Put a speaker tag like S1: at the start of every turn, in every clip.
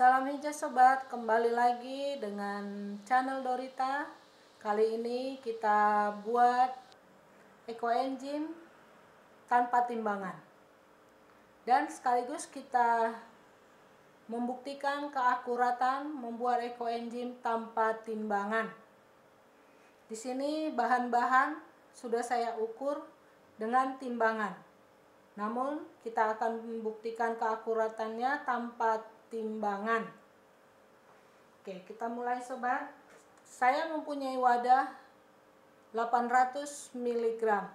S1: Salam hijau sobat, kembali lagi dengan channel Dorita. Kali ini kita buat ekoenzim tanpa timbangan. Dan sekaligus kita membuktikan keakuratan membuat ekoenzim tanpa timbangan. Di sini bahan-bahan sudah saya ukur dengan timbangan. Namun kita akan membuktikan keakuratannya tanpa timbangan. Oke, kita mulai sobat. Saya mempunyai wadah 800 mililiter.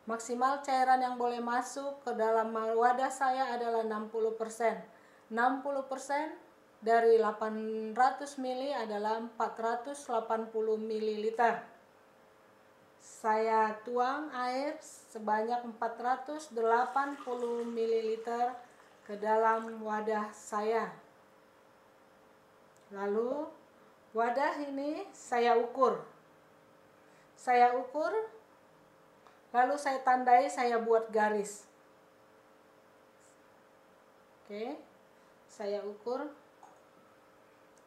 S1: Maksimal cairan yang boleh masuk ke dalam wadah saya adalah 60%. 60% dari 800 ml adalah 480 ml. Saya tuang air sebanyak 480 ml ke dalam wadah saya. Lalu wadah ini saya ukur. Lalu saya tandai, saya buat garis. Oke. Saya ukur.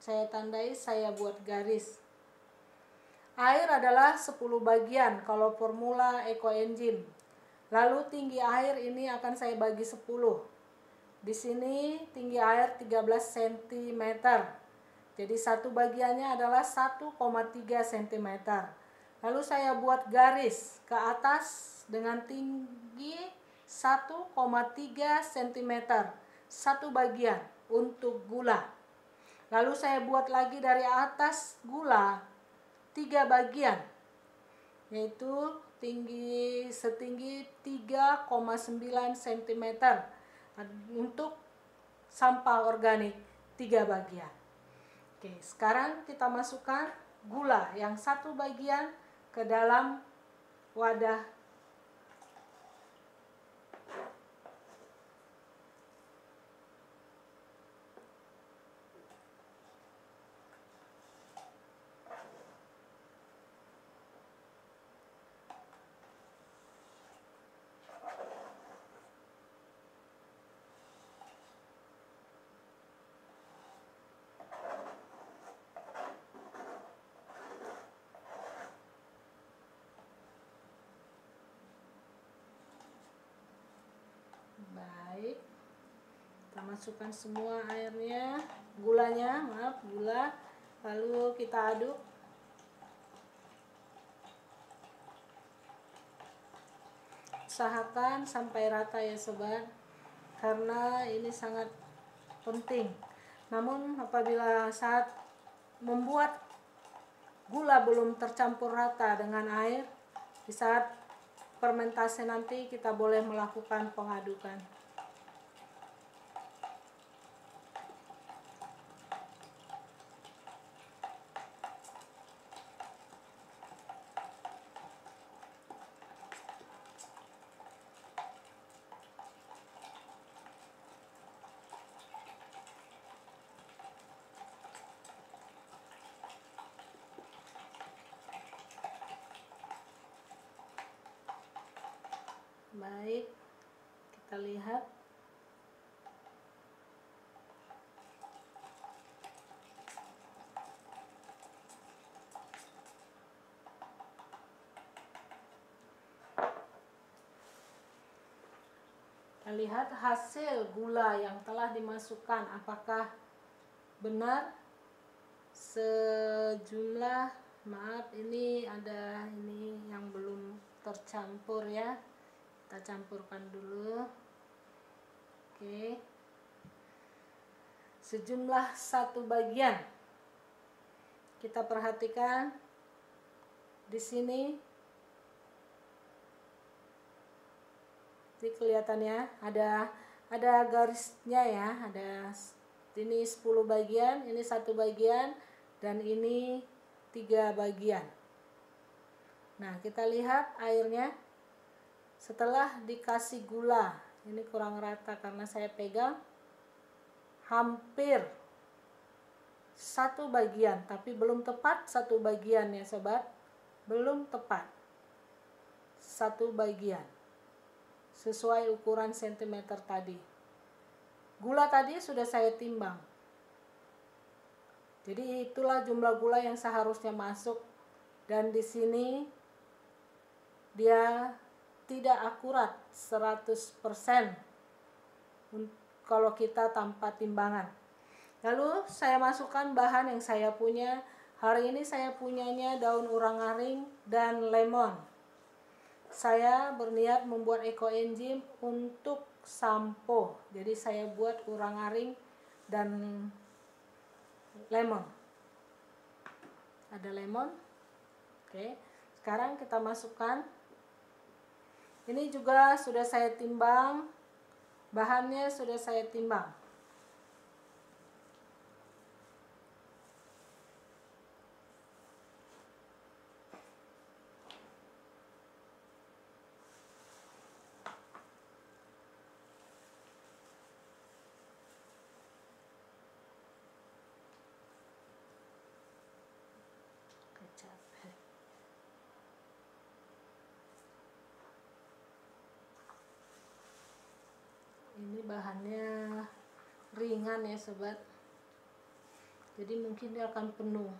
S1: Saya tandai, saya buat garis. Air adalah 10 bagian kalau formula ekoenzim. Lalu tinggi air ini akan saya bagi 10. Di sini tinggi air 13 cm. Jadi satu bagiannya adalah 1,3 cm. Lalu saya buat garis ke atas dengan tinggi 1,3 cm. Satu bagian untuk gula. Lalu saya buat lagi dari atas gula 3 bagian, yaitu setinggi 3,9 cm untuk sampah organik 3 bagian. Oke, sekarang kita masukkan gula yang 1 bagian ke dalam wadah. Baik, kita masukkan semua airnya, gulanya, gula, lalu kita aduk. Usahakan sampai rata ya sobat, karena ini sangat penting. Namun apabila saat membuat gula belum tercampur rata dengan air, di saat fermentasi nanti kita boleh melakukan pengadukan. Baik, kita lihat. Kita lihat hasil gula yang telah dimasukkan, apakah benar sejumlah, ini ada ini yang belum tercampur ya. Kita campurkan dulu. Oke. Sejumlah 1 bagian. Kita perhatikan di sini. Ini kelihatannya ada garisnya ya, ada ini 10 bagian, ini 1 bagian, dan ini 3 bagian. Nah, kita lihat airnya. Setelah dikasih gula, ini kurang rata karena saya pegang, hampir 1 bagian, tapi belum tepat 1 bagian ya sobat, belum tepat 1 bagian. sesuai ukuran sentimeter tadi. Gula tadi sudah saya timbang. Jadi itulah jumlah gula yang seharusnya masuk, dan di sini dia tidak akurat 100% kalau kita tanpa timbangan. Lalu saya masukkan bahan yang saya punya. Hari ini saya punyanya daun urang-aring dan lemon. Saya berniat membuat ekoenzim untuk sampo. Jadi saya buat urang-aring dan lemon. Ada lemon. Oke. Sekarang kita masukkan. Ini juga sudah saya timbang. Bahannya sudah saya timbang. Ini bahannya ringan ya sobat, jadi mungkin dia akan penuh.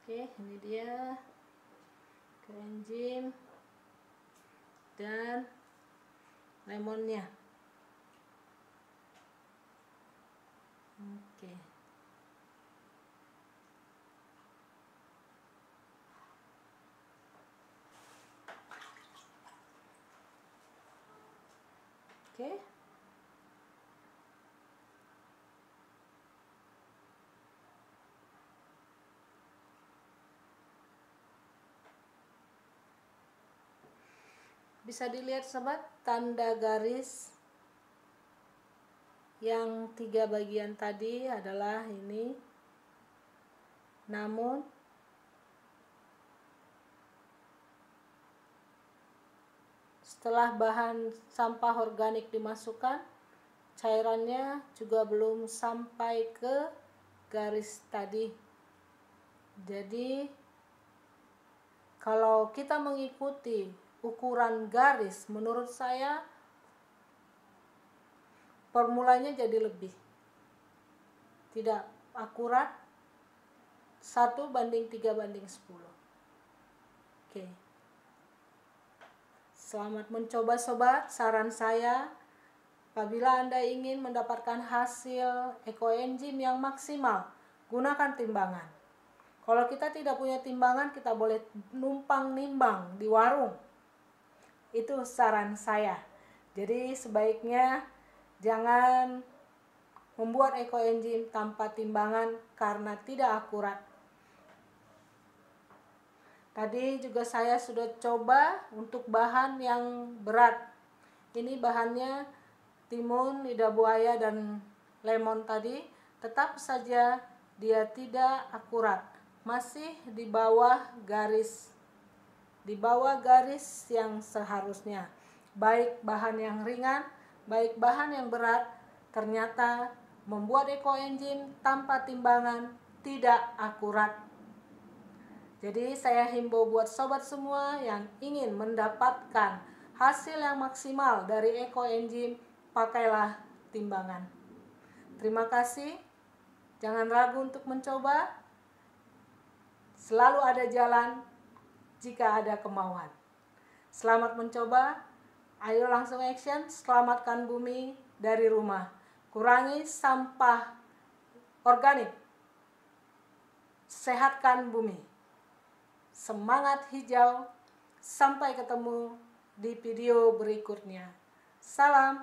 S1: Oke, ini dia ekoenzim dan lemonnya. Oke. Oke. Bisa dilihat sobat, tanda garis yang 3 bagian tadi adalah ini. Namun setelah bahan sampah organik dimasukkan, cairannya juga belum sampai ke garis tadi. Jadi kalau kita mengikuti ukuran garis, menurut saya formulanya jadi lebih tidak akurat, 1:3:10. Oke. Selamat mencoba sobat. Saran saya, apabila Anda ingin mendapatkan hasil ekoenzim yang maksimal, gunakan timbangan. Kalau kita tidak punya timbangan, kita boleh numpang nimbang di warung. Itu saran saya. Jadi sebaiknya jangan membuat ekoenzim tanpa timbangan karena tidak akurat. Tadi juga saya sudah coba untuk bahan yang berat. Ini bahannya timun, lidah buaya, dan lemon tadi. Tetap saja dia tidak akurat. Masih di bawah garis yang seharusnya. Baik bahan yang ringan, baik bahan yang berat, ternyata membuat ekoenzim tanpa timbangan tidak akurat. Jadi saya himbau buat sobat semua yang ingin mendapatkan hasil yang maksimal dari ekoenzim, pakailah timbangan. Terima kasih. Jangan ragu untuk mencoba. Selalu ada jalan jika ada kemauan. Selamat mencoba. Ayo langsung action. Selamatkan bumi dari rumah. Kurangi sampah organik. Sehatkan bumi. Semangat hijau. Sampai ketemu di video berikutnya. Salam.